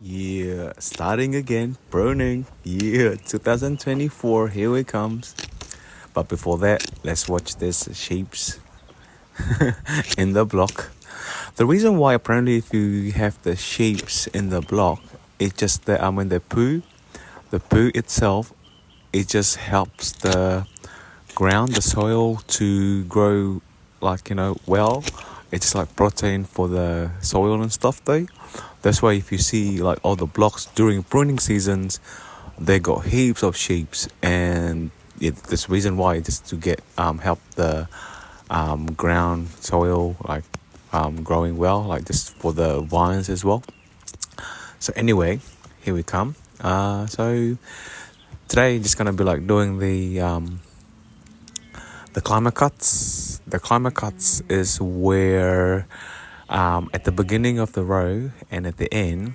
Yeah, starting again, pruning. Yeah, 2024, here it comes. But before that, let's watch this shapes in the block. The reason why apparently if you have the shapes in the block, it's just that when the poo itself, it just helps the ground, the soil to grow like, well. It's like protein for the soil and stuff though. That's why if you see like all the blocks during pruning seasons, they got heaps of shapes, and this reason why just to get help the ground soil like growing well, like just for the vines as well. So anyway, here we come. So today just gonna be like doing the climber cuts. The climber cuts is where at the beginning of the row and at the end,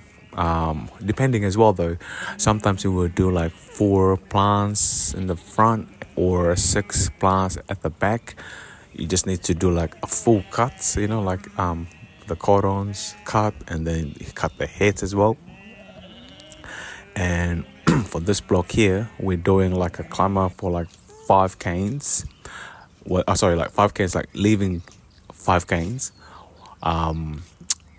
depending as well though, sometimes you will do like 4 plants in the front or 6 plants at the back. You just need to do like a full cuts, like the cordons cut, and then you cut the heads as well. And for this block here, we're doing like a climber for like 5 canes. Like 5 canes, like leaving 5 canes,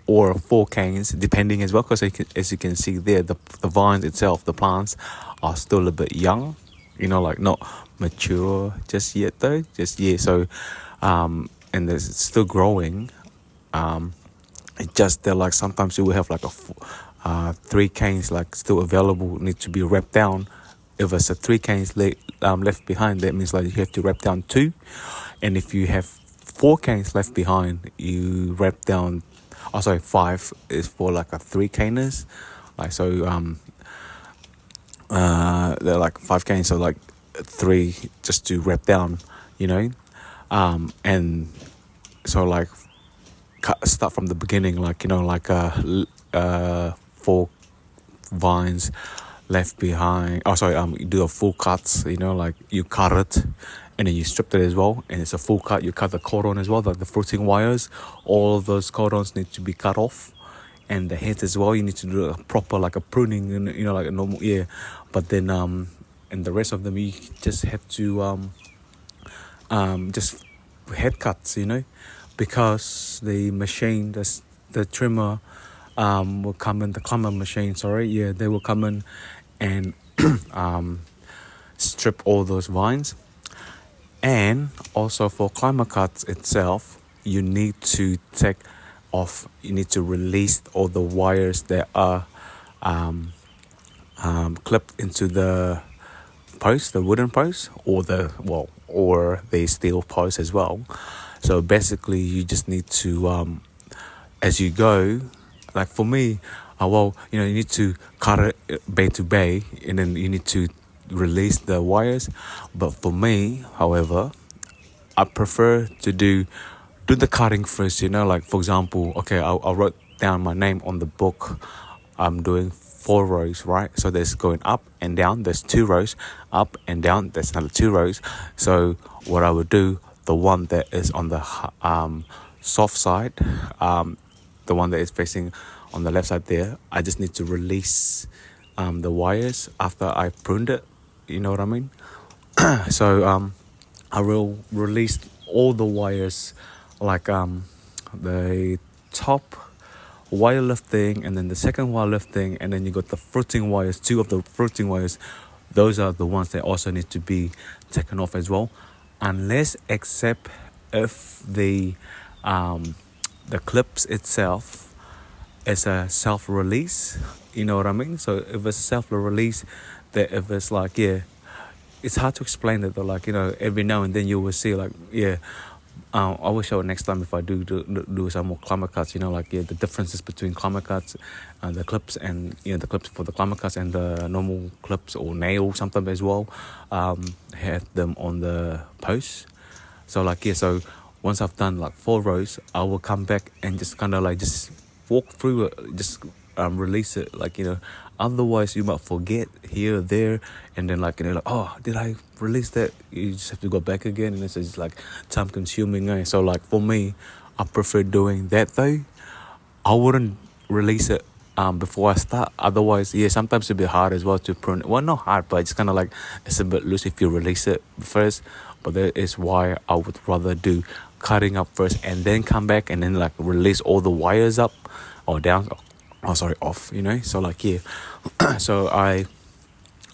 or 4 canes, depending as well, because as you can see there, the vines itself, the plants are still a bit young, like not mature just yet though, so and it's still growing. It just that like sometimes you will have like a 3 canes like still available, need to be wrapped down. If it's a 3 canes left behind, that means like you have to wrap down 2. And if you have 4 canes left behind, you wrap down, 5 is for like a 3 caners. Like so, they're like 5 canes, so like 3 just to wrap down, and so like start from the beginning, like like 4 vines left behind. You do a full cuts, like you cut it and then you strip it as well, and it's a full cut. You cut the cordon as well, like the fruiting wires. All of those cordons need to be cut off, and the heads as well. You need to do a proper like a pruning, and like a normal but then and the rest of them you just have to just head cuts, because the machine, the trimmer will come in, the climber machine, they will come in and strip all those vines. And also for climber cuts itself, you need to take off, you need to release all the wires that are clipped into the post, the wooden post, or the steel post as well. So basically you just need to as you go, like for me, you need to cut it bay to bay, and then you need to release the wires. But for me, however, I prefer to do the cutting first, like for example, okay, I wrote down my name on the book. I'm doing 4 rows, right? So there's going up and down, there's 2 rows, up and down, there's another 2 rows. So what I would do, the one that is on the soft side, the one that is facing on the left side there, I just need to release the wires after I pruned it, you know what I mean? So I will release all the wires, like the top wire lifting, and then the second wire lifting, and then you got the fruiting wires. Two of the fruiting wires, those are the ones that also need to be taken off as well, unless except if the clips itself is a self-release. You know what I mean? So if it's self-release, that if it's like, yeah, it's hard to explain it though. Like, you know, every now and then you will see like, yeah, I will show it next time if I do some more Klima cuts. You know, like, yeah, the differences between Klima cuts, the clips, and you know, the clips for the Klima cuts and the normal clips or nail sometimes as well. Had them on the post. So like, yeah, so once I've done like 4 rows, I will come back and just kind of like just walk through it, just release it, like, you know, otherwise you might forget here or there, and then like, you know, like, oh, did I release that? You just have to go back again, and it's just like time consuming, eh? So like for me, I prefer doing that though. I wouldn't release it before I start, otherwise, yeah, sometimes it's a bit hard as well to prune it. Well, not hard, but it's kind of like it's a bit loose if you release it first. But that is why I would rather do cutting up first and then come back and then like release all the wires up or down, off, you know. So like, yeah, so I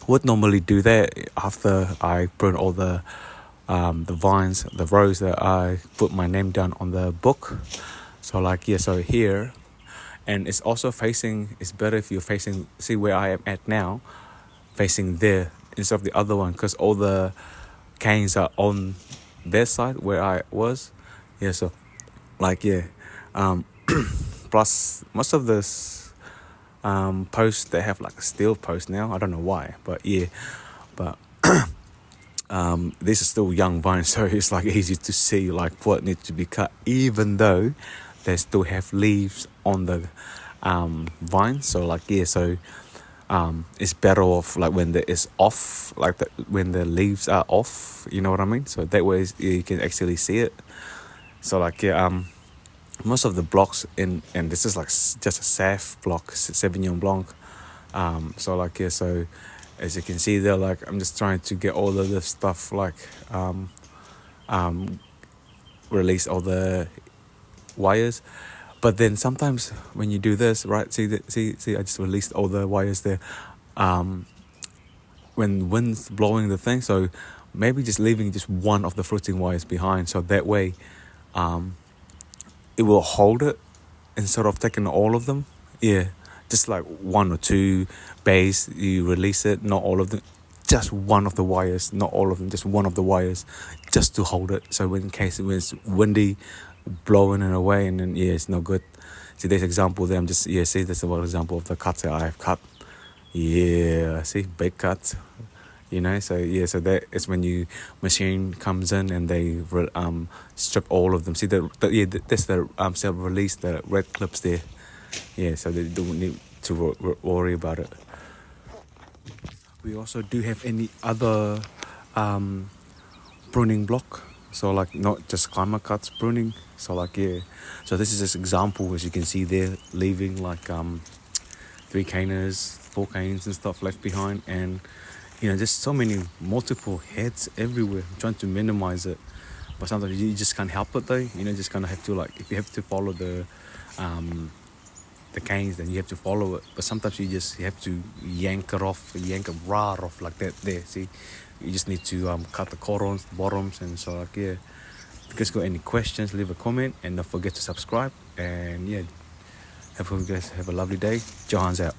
would normally do that after I prune all the vines, the rows that I put my name down on the book. So like, yeah, so here, and it's also facing, it's better if you're facing, see where I am at now, facing there instead of the other one, because all the canes are on their side where I was. Yeah, so like, yeah, plus most of this posts, they have like a steel post now. I don't know why, but yeah, but these are still young vines, so it's like easy to see like what needs to be cut, even though they still have leaves on the vine. So like, yeah, so it's better off like when it's off, like when the leaves are off, you know what I mean? So that way you can actually see it. So like, yeah, most of the blocks and this is like just a Sav block, Sauvignon Blanc. So like, yeah, so as you can see there, like I'm just trying to get all of this stuff like release all the wires. But then sometimes when you do this, right, see I just released all the wires there when wind's blowing the thing. So maybe just leaving just one of the fruiting wires behind, so that way it will hold it instead of taking all of them. Yeah, just like 1 or 2 bays, you release it, not all of them, just one of the wires, not all of them, just one of the wires, just to hold it. So in case it was windy, blowing it away, and then yeah, it's no good. See, this example there, I'm just, yeah, see, that's one example of the cuts that I have cut. Yeah, see, big cuts, you know. So yeah, so that is when you machine comes in and they strip all of them. See, yeah, that's the self-release, the red clips there. Yeah, so they don't need to worry about it. We also do have any other pruning block, so like not just Klima cuts pruning. So like, yeah, so this is just example, as you can see there, leaving like 3 caners, 4 canes and stuff left behind, and you know, just so many multiple heads everywhere. I'm trying to minimize it, but sometimes you just can't help it though. You know, just kind of have to, like, if you have to follow the canes, then you have to follow it. But sometimes you have to yank it off like that there. See, you just need to cut the corons, the bottoms, and so like, yeah. If you guys got any questions, leave a comment, and don't forget to subscribe. And yeah, hope you guys have a lovely day. Johan's out.